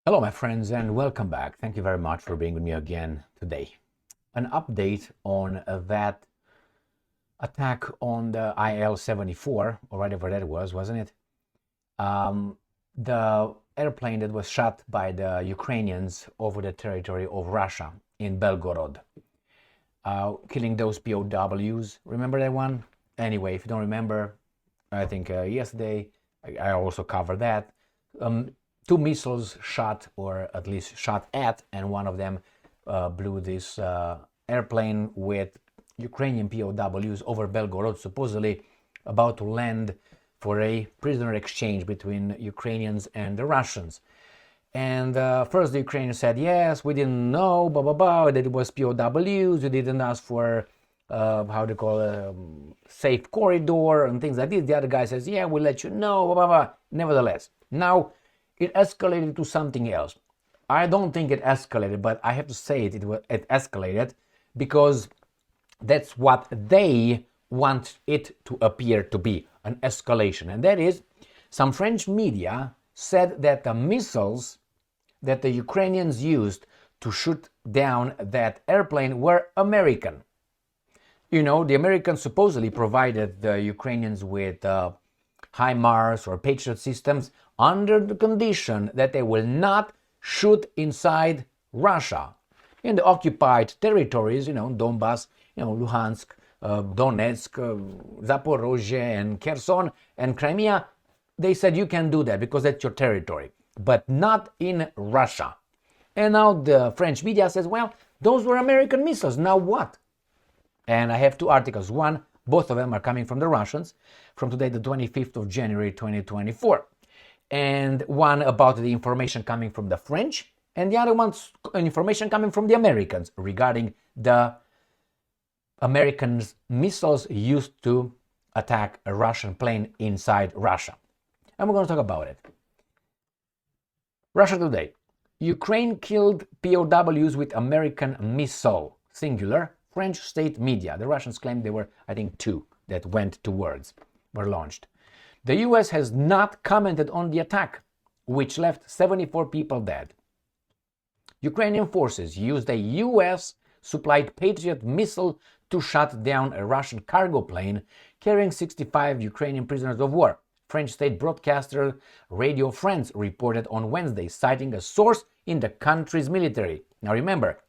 Hello, my friends, and welcome back. Thank you very much for being with me again today. An update on that attack on the IL-74, or whatever that was, wasn't it? The airplane that was shot by the Ukrainians over the territory of Russia in Belgorod, killing those POWs. Remember that one? Anyway, if you don't remember, I think yesterday I also covered that. Two missiles shot, or at least shot at, and one of them blew this airplane with Ukrainian POWs over Belgorod, supposedly about to land for a prisoner exchange between Ukrainians and the Russians. And first the Ukrainians said, yes, we didn't know, blah, blah, blah, that it was POWs, we didn't ask for, how to call it, safe corridor and things like this. The other guy says, yeah, we'll let you know, blah, blah, blah. Nevertheless, now it escalated to something else. I don't think it escalated, but I have to say it escalated because that's what they want it to appear to be, an escalation. And that is, some French media said that the missiles that the Ukrainians used to shoot down that airplane were American. You know, the Americans supposedly provided the Ukrainians with HIMARS or Patriot systems under the condition that they will not shoot inside Russia. In the occupied territories, Donbass, Luhansk, Donetsk, Zaporozhye, and Kherson, and Crimea, they said you can do that because that's your territory, but not in Russia. And now the French media says, well, those were American missiles, now what? And I have two articles. One, both of them are coming from the Russians, from today, the 25th of January, 2024. And one about the information coming from the French, and the other one's information coming from the Americans regarding the Americans' missiles used to attack a Russian plane inside Russia. And we're going to talk about it. Russia Today. Ukraine killed POWs with American missile, singular, French state media. The Russians claimed there were, I think, two that went towards, were launched. The US has not commented on the attack, which left 74 people dead. Ukrainian forces used a US-supplied Patriot missile to shut down a Russian cargo plane carrying 65 Ukrainian prisoners of war. French state broadcaster Radio France reported on Wednesday, citing a source in the country's military. Now remember,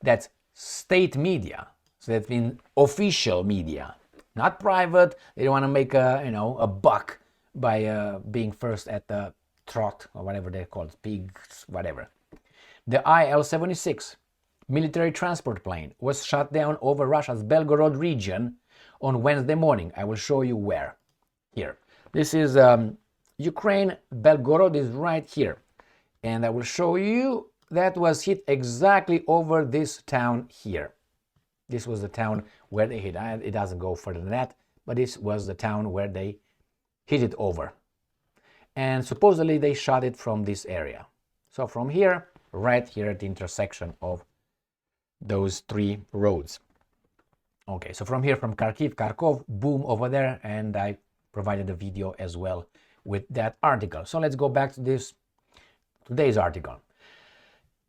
that's state media, so that's been official media, not private. They don't want to make a buck by being first at the trot, or whatever they call it, pigs, whatever. The IL-76 military transport plane was shot down over Russia's Belgorod region on Wednesday morning. I will show you where. Here. This is Ukraine. Belgorod is right here. And I will show you that was hit exactly over this town here. This was the town where they hit. It doesn't go further than that, but this was the town where they hit it over. And supposedly they shot it from this area. So from here, right here at the intersection of those three roads. Okay, so from here, from Kharkov, boom, over there, and I provided a video as well with that article. So let's go back to today's article.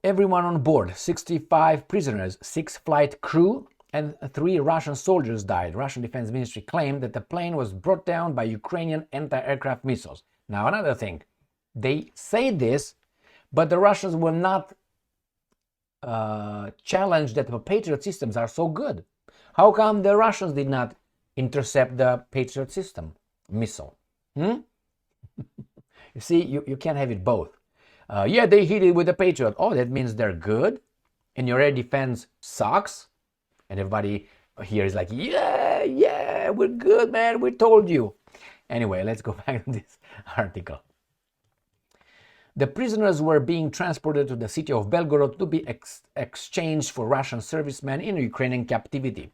Everyone on board, 65 prisoners, 6 flight crew, and 3 Russian soldiers died. Russian Defense Ministry claimed that the plane was brought down by Ukrainian anti-aircraft missiles. Now another thing, they say this, but the Russians will not challenge that the Patriot systems are so good. How come the Russians did not intercept the Patriot system missile? You see, you can't have it both. Yeah, they hit it with the Patriot. Oh, that means they're good? And your air defense sucks? And everybody here is like, yeah, we're good, man, we told you. Anyway, let's go back to this article. The prisoners were being transported to the city of Belgorod to be exchanged for Russian servicemen in Ukrainian captivity.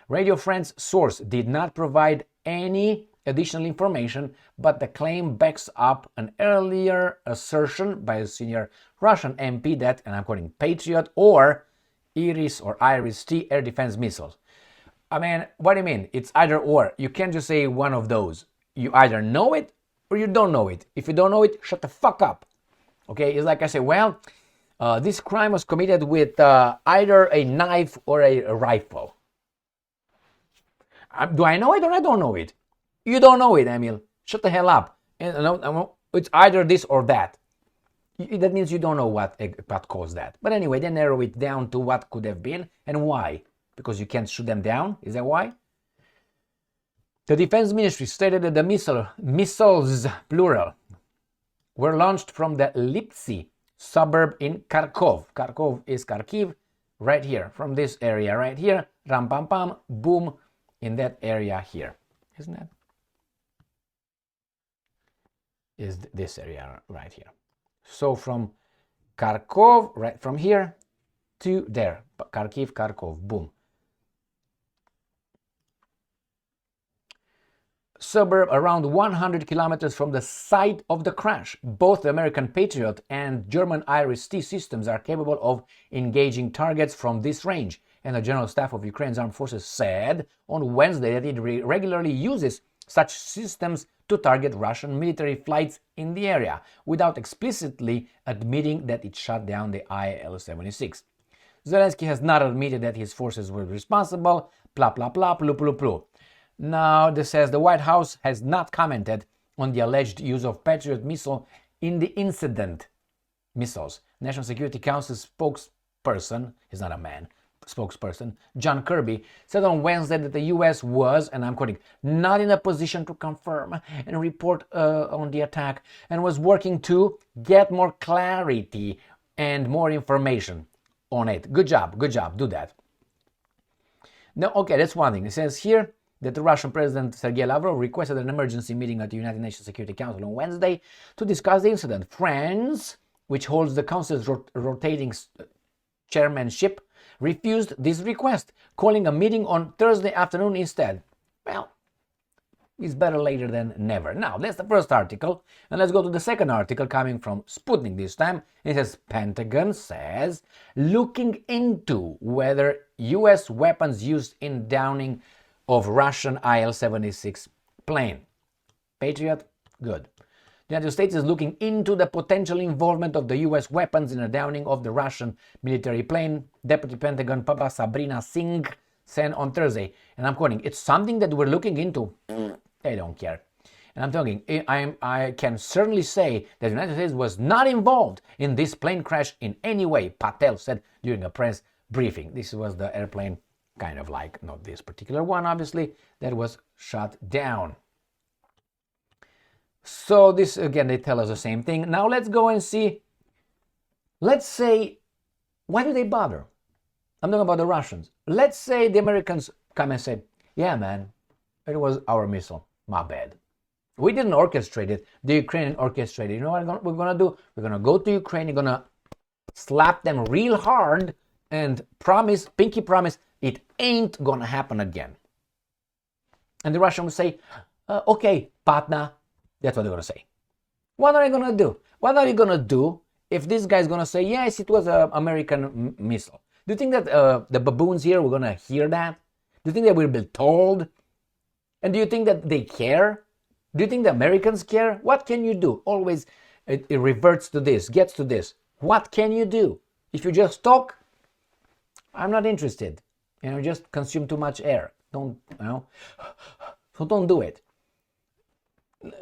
Radio France source did not provide any additional information, but the claim backs up an earlier assertion by a senior Russian MP that, and I'm quoting, Patriot or Iris-T air defense missiles. I mean, what do you mean? It's either or. You can't just say one of those. You either know it or you don't know it. If you don't know it, shut the fuck up. Okay, it's like I say, well, this crime was committed with either a knife or a rifle. Do I know it or I don't know it? You don't know it, Emil. Shut the hell up. And it's either this or that. That means you don't know what caused that. But anyway, they narrow it down to what could have been and why. Because you can't shoot them down. Is that why? The Defense Ministry stated that the missiles, plural, were launched from the Lipsy suburb in Kharkov. Kharkov is Kharkiv, right here, from this area right here. Ram pam pam, boom, in that area here. Isn't that? Is this area right here. So from Kharkov, right from here to there. Kharkiv, Kharkov, boom. Suburb around 100 kilometers from the site of the crash. Both the American Patriot and German Iris-T systems are capable of engaging targets from this range. And the General Staff of Ukraine's Armed Forces said on Wednesday that it regularly uses such systems to target Russian military flights in the area, without explicitly admitting that it shot down the Il-76. Zelensky has not admitted that his forces were responsible, blah blah blah, plu plu plu. Now, this says the White House has not commented on the alleged use of Patriot missile in the incident. Missiles. National Security Council spokesperson, he's not a man, spokesperson, John Kirby, said on Wednesday that the U.S. was, and I'm quoting, not in a position to confirm and report on the attack and was working to get more clarity and more information on it. Good job, do that. Now, okay, that's one thing. It says here that the Russian President Sergei Lavrov requested an emergency meeting at the United Nations Security Council on Wednesday to discuss the incident. France, which holds the Council's rotating chairmanship, refused this request, calling a meeting on Thursday afternoon instead. Well, it's better later than never. Now, that's the first article, and let's go to the second article coming from Sputnik this time. It says, Pentagon says, looking into whether U.S. weapons used in downing of Russian Il-76 plane. Patriot? Good. The United States is looking into the potential involvement of the U.S. weapons in the downing of the Russian military plane, Deputy Pentagon Papa Sabrina Singh said on Thursday. And I'm quoting, it's something that we're looking into. They don't care. And I'm talking, I can certainly say that the United States was not involved in this plane crash in any way, Patel said during a press briefing. This was the airplane, kind of like, not this particular one, obviously, that was shot down. So this, again, they tell us the same thing. Now let's go and see, let's say, why do they bother? I'm talking about the Russians. Let's say the Americans come and say, yeah, man, it was our missile. My bad. We didn't orchestrate it. The Ukrainian orchestrated it. You know what we're going to do? We're going to go to Ukraine. You're going to slap them real hard and promise, pinky promise, it ain't going to happen again. And the Russian will say, okay, partner. That's what they're going to say. What are you going to do? What are you going to do if this guy's going to say, yes, it was an American missile? Do you think that the baboons here were going to hear that? Do you think they will be told? And do you think that they care? Do you think the Americans care? What can you do? Always it reverts to this, gets to this. What can you do? If you just talk, I'm not interested. Just consume too much air. So don't do it.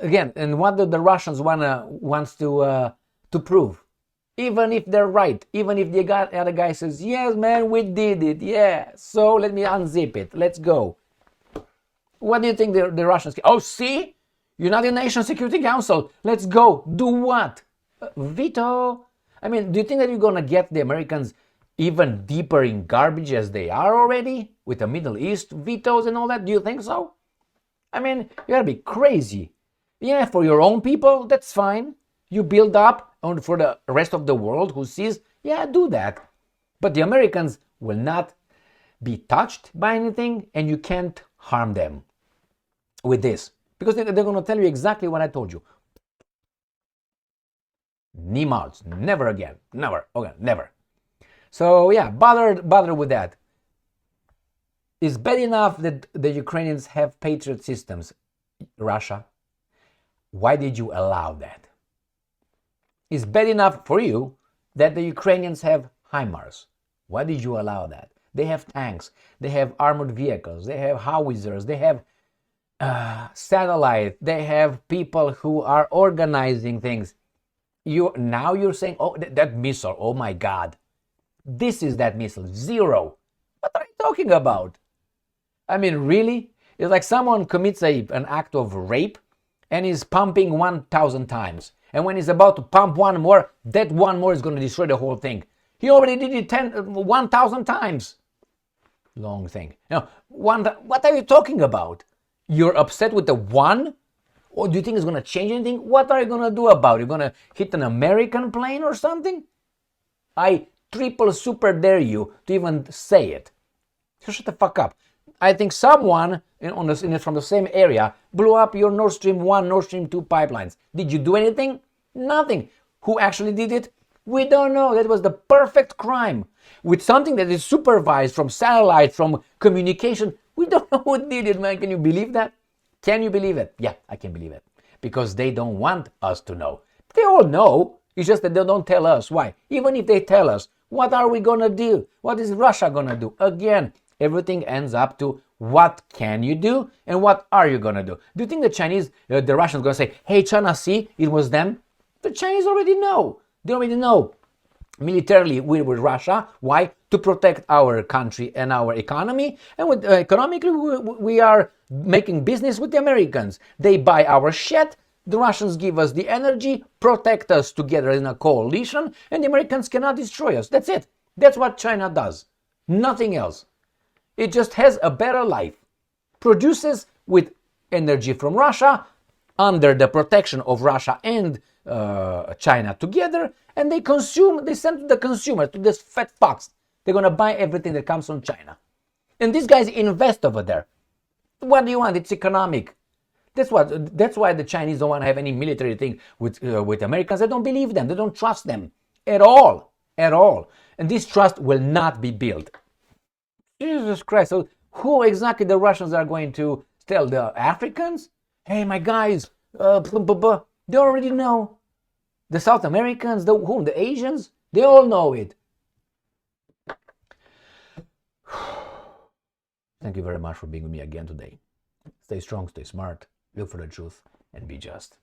Again, and what do the Russians wants to prove? Even if they're right, even if the other guy says, yes, man, we did it, yeah. So let me unzip it. Let's go. What do you think the Russians? Oh, see? United Nations Security Council. Let's go. Do what? Veto. I mean, do you think that you're going to get the Americans even deeper in garbage as they are already? With the Middle East vetoes and all that? Do you think so? I mean, you gotta be crazy. Yeah, for your own people, that's fine. You build up, and for the rest of the world who sees, yeah, do that. But the Americans will not be touched by anything, and you can't harm them with this. Because they're going to tell you exactly what I told you. Niemals, never again. Never. Okay, never. So yeah, bother with that. It's bad enough that the Ukrainians have Patriot systems. Russia, why did you allow that? It's bad enough for you that the Ukrainians have HIMARS. Why did you allow that? They have tanks, they have armored vehicles, they have howitzers, they have satellite, they have people who are organizing things. Now you're saying, oh, that missile, oh my God, this is that missile, zero. What are you talking about? I mean, really? It's like someone commits an act of rape and is pumping 1,000 times. And when he's about to pump one more, that one more is going to destroy the whole thing. He already did it 1,000 times. Long thing. Now, what are you talking about? You're upset with the one? Or do you think it's going to change anything? What are you going to do about it? You're going to hit an American plane or something? I triple super dare you to even say it. So shut the fuck up. I think someone from the same area blew up your Nord Stream 1, Nord Stream 2 pipelines. Did you do anything? Nothing. Who actually did it? We don't know. That was the perfect crime. With something that is supervised from satellite, from communication. We don't know who did it, man. Can you believe that? Can you believe it? Yeah, I can believe it. Because they don't want us to know. They all know. It's just that they don't tell us. Why? Even if they tell us, what are we going to do? What is Russia going to do? Again, everything ends up to what can you do and what are you going to do? Do you think the Russians are going to say, hey, China, see, it was them? The Chinese already know. They already know. Militarily, we're with Russia. Why? To protect our country and our economy. And economically, we are making business with the Americans. They buy our shit. The Russians give us the energy, protect us together in a coalition, and the Americans cannot destroy us. That's it. That's what China does. Nothing else. It just has a better life. Produces with energy from Russia, under the protection of Russia and China together, and they send to the consumer, to this fat fucks. They're going to buy everything that comes from China. And these guys invest over there. What do you want? It's economic. That's why the Chinese don't want to have any military thing with Americans. They don't believe them. They don't trust them at all. At all. And this trust will not be built. Jesus Christ. So who exactly the Russians are going to tell? The Africans? Hey, my guys, they already know. The South Americans, the Asians, they all know it. Thank you very much for being with me again today. Stay strong, stay smart, look for the truth, and be just.